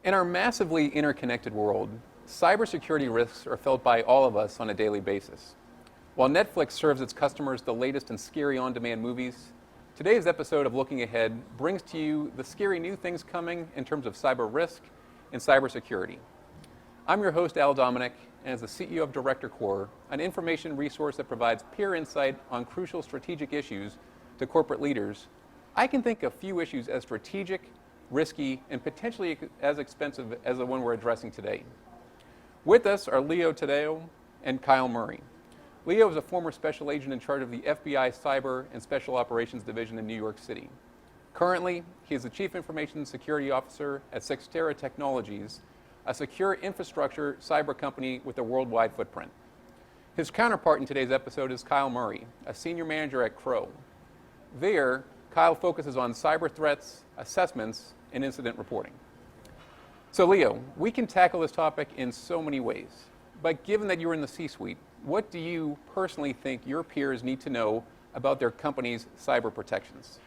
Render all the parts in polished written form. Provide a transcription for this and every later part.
In our massively interconnected world, cybersecurity risks are felt by all of us on a daily basis. While Netflix serves its customers the latest and scary on-demand movies, today's episode of Looking Ahead brings to you the scary new things coming in terms of cyber risk and cybersecurity. I'm your host, Al Dominic, and as the CEO of Director Core, an information resource that provides peer insight on crucial strategic issues to corporate leaders, I can think of few issues as strategic, risky, and potentially as expensive as the one we're addressing today. With us are Leo Tadeo and Kyle Murray. Leo is a former special agent in charge of the FBI Cyber and Special Operations Division in New York City. Currently, he is the Chief Information Security Officer at Sextera Technologies, a secure infrastructure cyber company with a worldwide footprint. His counterpart in today's episode is Kyle Murray, a senior manager at Crow. There, Kyle focuses on cyber threats, assessments, and incident reporting. So Leo, we can tackle this topic in so many ways, but given that you're in the C-suite, what do you personally think your peers need to know about their company's cyber protections?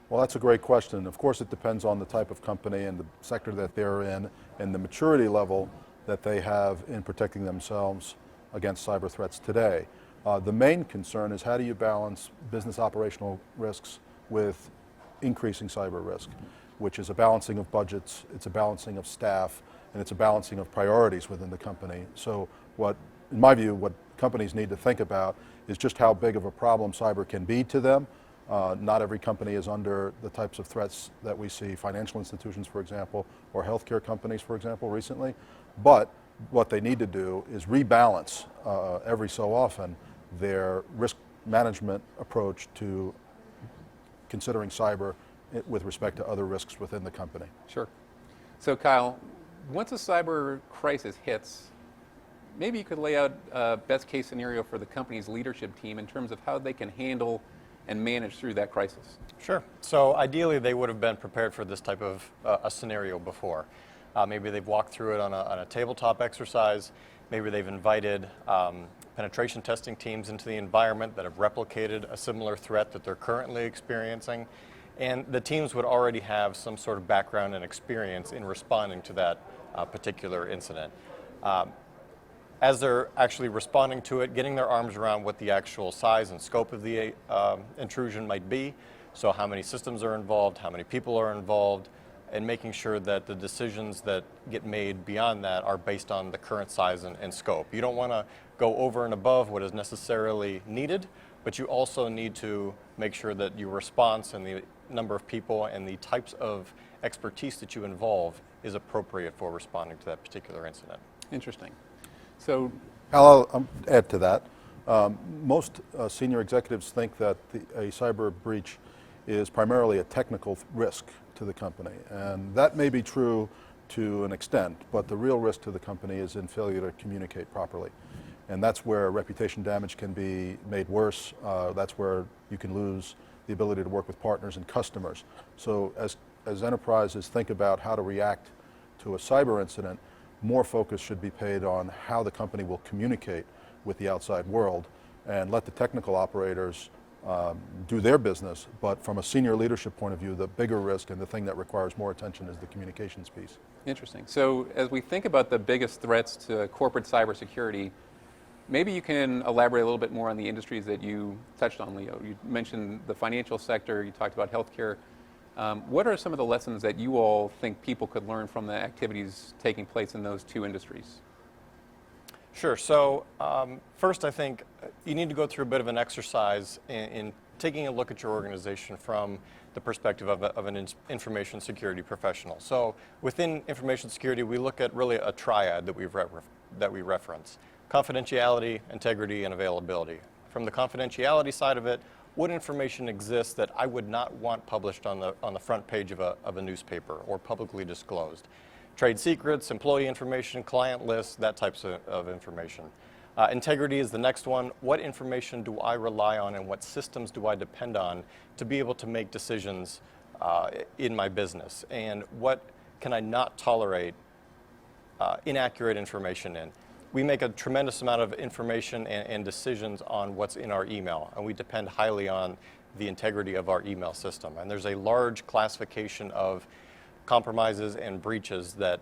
Well, that's a great question. Of course, it depends on the type of company and the sector that they're in and the maturity level that they have in protecting themselves against cyber threats today. The main concern is how do you balance business operational risks with increasing cyber risk, which is a balancing of budgets, it's a balancing of staff, and it's a balancing of priorities within the company. So in my view, what companies need to think about is just how big of a problem cyber can be to them. Not every company is under the types of threats that we see, financial institutions, for example, or healthcare companies, for example, recently. But what they need to do is rebalance every so often their risk management approach to considering cyber with respect to other risks within the company. Sure. So Kyle, once a cyber crisis hits, maybe you could lay out a best case scenario for the company's leadership team in terms of how they can handle and manage through that crisis. Sure. So ideally they would have been prepared for this type of a scenario before. Maybe they've walked through it on a tabletop exercise. Maybe they've invited penetration testing teams into the environment that have replicated a similar threat that they're currently experiencing. And the teams would already have some sort of background and experience in responding to that particular incident. As they're actually responding to it, getting their arms around what the actual size and scope of the intrusion might be, so how many systems are involved, how many people are involved, and making sure that the decisions that get made beyond that are based on the current size and scope. You don't want to go over and above what is necessarily needed, but you also need to make sure that your response and the number of people and the types of expertise that you involve is appropriate for responding to that particular incident. Interesting. So, I'll add to that. Most senior executives think that a cyber breach is primarily a technical risk to the company, and that may be true to an extent, but the real risk to the company is in failure to communicate properly. And that's where reputation damage can be made worse. That's where you can lose the ability to work with partners and customers. So as enterprises think about how to react to a cyber incident, more focus should be paid on how the company will communicate with the outside world and let the technical operators do their business. But from a senior leadership point of view, the bigger risk and the thing that requires more attention is the communications piece. interesting. So as we think about the biggest threats to corporate cybersecurity, maybe you can elaborate a little bit more on the industries that you touched on, Leo. You mentioned the financial sector, you talked about healthcare. What are some of the lessons that you all think people could learn from the activities taking place in those two industries? Sure. So first, I think you need to go through a bit of an exercise in taking a look at your organization from the perspective of an information security professional. So within information security, we look at really a triad that we reference: confidentiality, integrity, and availability. From the confidentiality side of it, what information exists that I would not want published on the front page of a newspaper or publicly disclosed? Trade secrets, employee information, client lists, that types of information. Integrity is the next one. What information do I rely on and what systems do I depend on to be able to make decisions in my business? And what can I not tolerate inaccurate information in? We make a tremendous amount of information and decisions on what's in our email, and we depend highly on the integrity of our email system. And there's a large classification of compromises and breaches that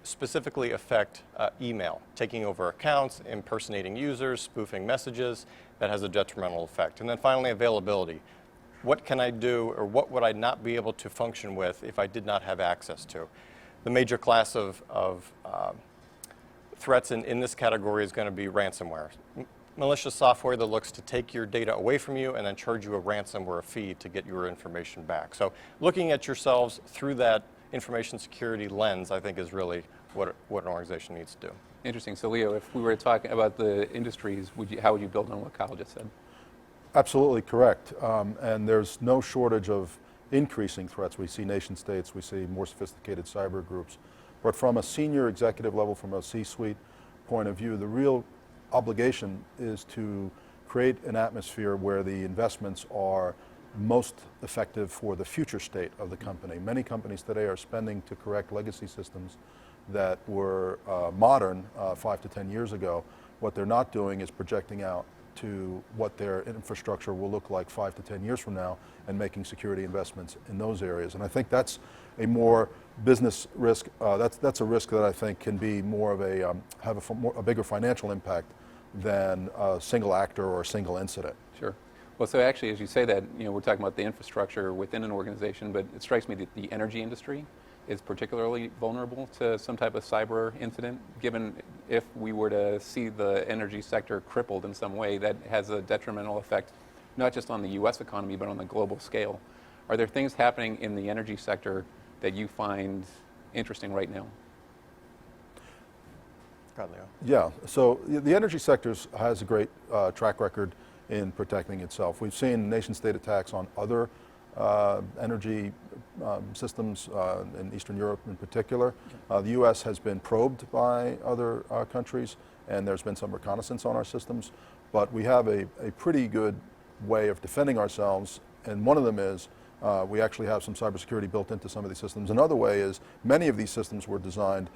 specifically affect email, taking over accounts, impersonating users, spoofing messages. That has a detrimental effect. And then finally, availability. What can I do, or what would I not be able to function with if I did not have access to? The major class of threats in this category is going to be ransomware. Malicious software that looks to take your data away from you and then charge you a ransom or a fee to get your information back. So looking at yourselves through that information security lens, I think, is really what an organization needs to do. Interesting. So Leo, if we were to talk about the industries, how would you build on what Kyle just said? Absolutely correct. And there's no shortage of increasing threats. We see nation states, we see more sophisticated cyber groups. But from a senior executive level, from a C-suite point of view, the real obligation is to create an atmosphere where the investments are most effective for the future state of the company. Many companies today are spending to correct legacy systems that were modern 5 to 10 years ago. What they're not doing is projecting out to what their infrastructure will look like 5 to 10 years from now and making security investments in those areas. And I think that's a more business risk. That's a risk that I think can be more of have a bigger financial impact than a single actor or a single incident. Sure. Well, so actually, as you say that, we're talking about the infrastructure within an organization, but it strikes me that the energy industry is particularly vulnerable to some type of cyber incident, given if we were to see the energy sector crippled in some way, that has a detrimental effect, not just on the U.S. economy, but on the global scale. Are there things happening in the energy sector that you find interesting right now? God, Leo. Yeah, so the energy sector has a great track record in protecting itself. We've seen nation-state attacks on other energy systems in Eastern Europe in particular. The U.S. has been probed by other countries, and there's been some reconnaissance on our systems, but we have a pretty good way of defending ourselves, and one of them is we actually have some cybersecurity built into some of these systems. Another way is many of these systems were designed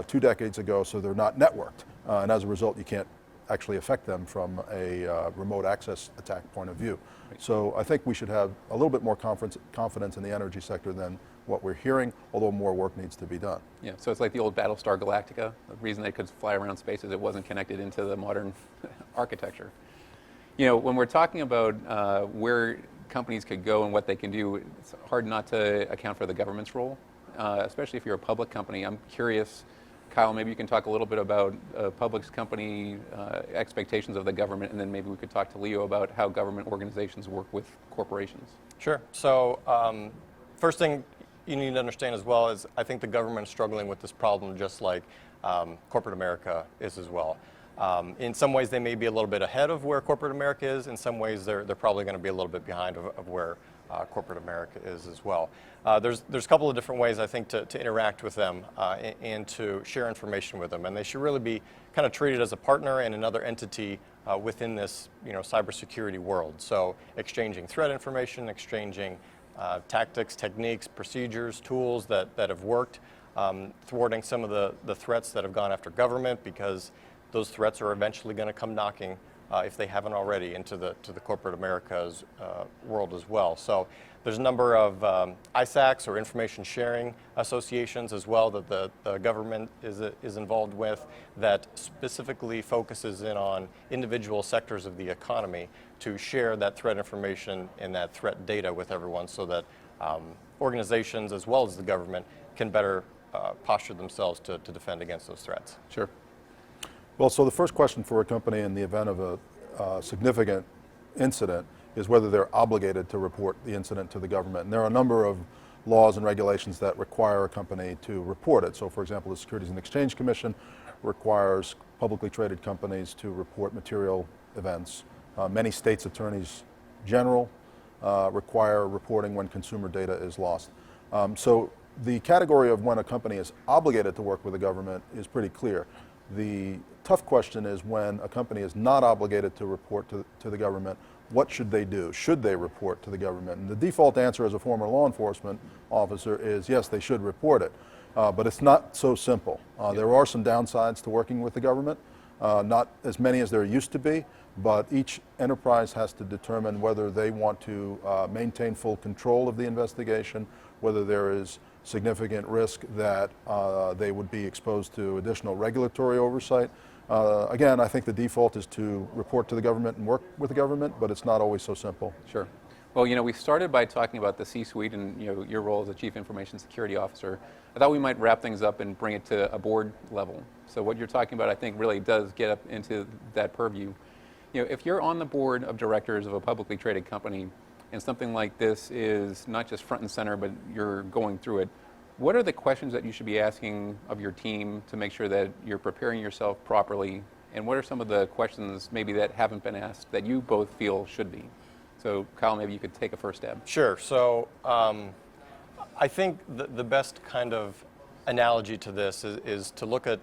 2 decades ago, so they're not networked, and as a result you can't actually affect them from a remote access attack point of view. Right. So I think we should have a little bit more confidence in the energy sector than what we're hearing, although more work needs to be done. Yeah, so it's like the old Battlestar Galactica. The reason they could fly around space is it wasn't connected into the modern architecture. When we're talking about where companies could go and what they can do, it's hard not to account for the government's role, especially if you're a public company. I'm curious, Kyle, maybe you can talk a little bit about public company expectations of the government, and then maybe we could talk to Leo about how government organizations work with corporations. Sure. So first thing you need to understand as well is I think the government is struggling with this problem just like corporate America is as well. In some ways they may be a little bit ahead of where corporate America is. In some ways they're probably going to be a little bit behind of where corporate America is as well. There's a couple of different ways I think to interact with them and to share information with them, and they should really be kind of treated as a partner and another entity within this cybersecurity world. So exchanging threat information, exchanging tactics, techniques, procedures, tools that have worked, thwarting some of the threats that have gone after government, because those threats are eventually going to come knocking, if they haven't already, into the corporate America's world as well. So there's a number of ISACs, or information sharing associations as well, that the government is involved with, that specifically focuses in on individual sectors of the economy to share that threat information and that threat data with everyone, so that organizations as well as the government can better posture themselves to defend against those threats. Sure. Well, so the first question for a company in the event of a significant incident is whether they're obligated to report the incident to the government. And there are a number of laws and regulations that require a company to report it. So for example, the Securities and Exchange Commission requires publicly traded companies to report material events. Many states' attorneys general require reporting when consumer data is lost. So the category of when a company is obligated to work with the government is pretty clear. The tough question is when a company is not obligated to report to the government, what should they do? Should they report to the government? And the default answer as a former law enforcement officer is yes, they should report it. But it's not so simple. There are some downsides to working with the government, not as many as there used to be, but each enterprise has to determine whether they want to maintain full control of the investigation, whether there is significant risk that they would be exposed to additional regulatory oversight. Again, I think the default is to report to the government and work with the government, but it's not always so simple. Sure. Well, we started by talking about the C-suite and your role as a Chief Information Security Officer. I thought we might wrap things up and bring it to a board level. So what you're talking about, I think, really does get up into that purview. If you're on the board of directors of a publicly traded company and something like this is not just front and center, but you're going through it, what are the questions that you should be asking of your team to make sure that you're preparing yourself properly? And what are some of the questions maybe that haven't been asked that you both feel should be? So Kyle, maybe you could take a first stab. Sure. So I think the best kind of analogy to this is to look at,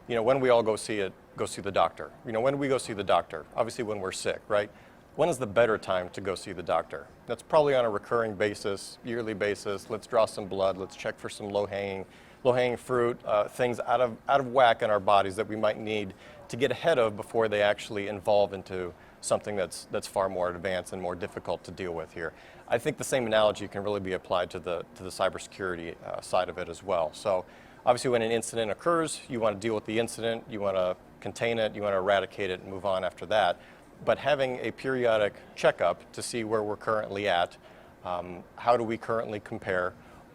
when we all go see the doctor. When do we go see the doctor? Obviously when we're sick, right? When is the better time to go see the doctor? That's probably on a recurring basis, yearly basis. Let's draw some blood. Let's check for some low-hanging fruit, things out of whack in our bodies that we might need to get ahead of before they actually evolve into something that's far more advanced and more difficult to deal with here. I think the same analogy can really be applied to the cybersecurity side of it as well. So obviously when an incident occurs, you want to deal with the incident, you want to contain it, you want to eradicate it and move on after that. But having a periodic checkup to see where we're currently at, how do we currently compare,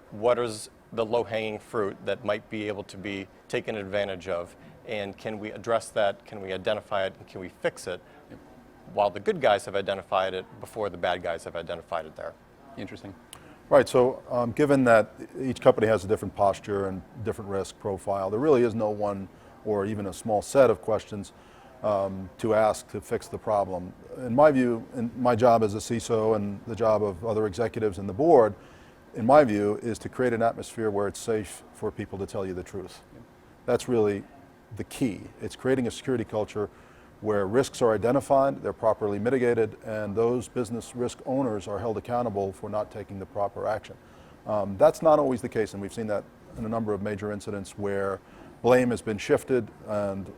what is the low-hanging fruit that might be able to be taken advantage of, and can we address that, can we identify it, and can we fix it while the good guys have identified it before the bad guys have identified it there. Interesting. Right, so given that each company has a different posture and different risk profile, there really is no one or even a small set of questions to ask to fix the problem. In my view, in my job as a CISO and the job of other executives in the board, in my view, is to create an atmosphere where it's safe for people to tell you the truth. That's really the key. It's creating a security culture where risks are identified, they're properly mitigated, and those business risk owners are held accountable for not taking the proper action. That's not always the case, and we've seen that in a number of major incidents where blame has been shifted, and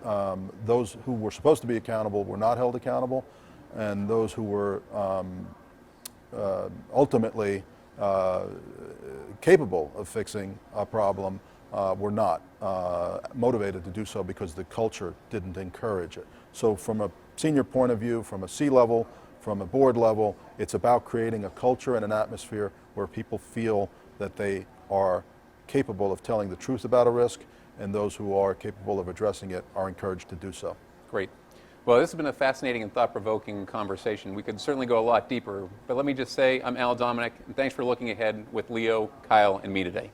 those who were supposed to be accountable were not held accountable, and those who were ultimately capable of fixing a problem were not motivated to do so because the culture didn't encourage it. So from a senior point of view, from a C-level, from a board level, it's about creating a culture and an atmosphere where people feel that they are capable of telling the truth about a risk, and those who are capable of addressing it are encouraged to do so. Great. Well, this has been a fascinating and thought-provoking conversation. We could certainly go a lot deeper, but let me just say I'm Al Dominic, and thanks for looking ahead with Leo, Kyle, and me today.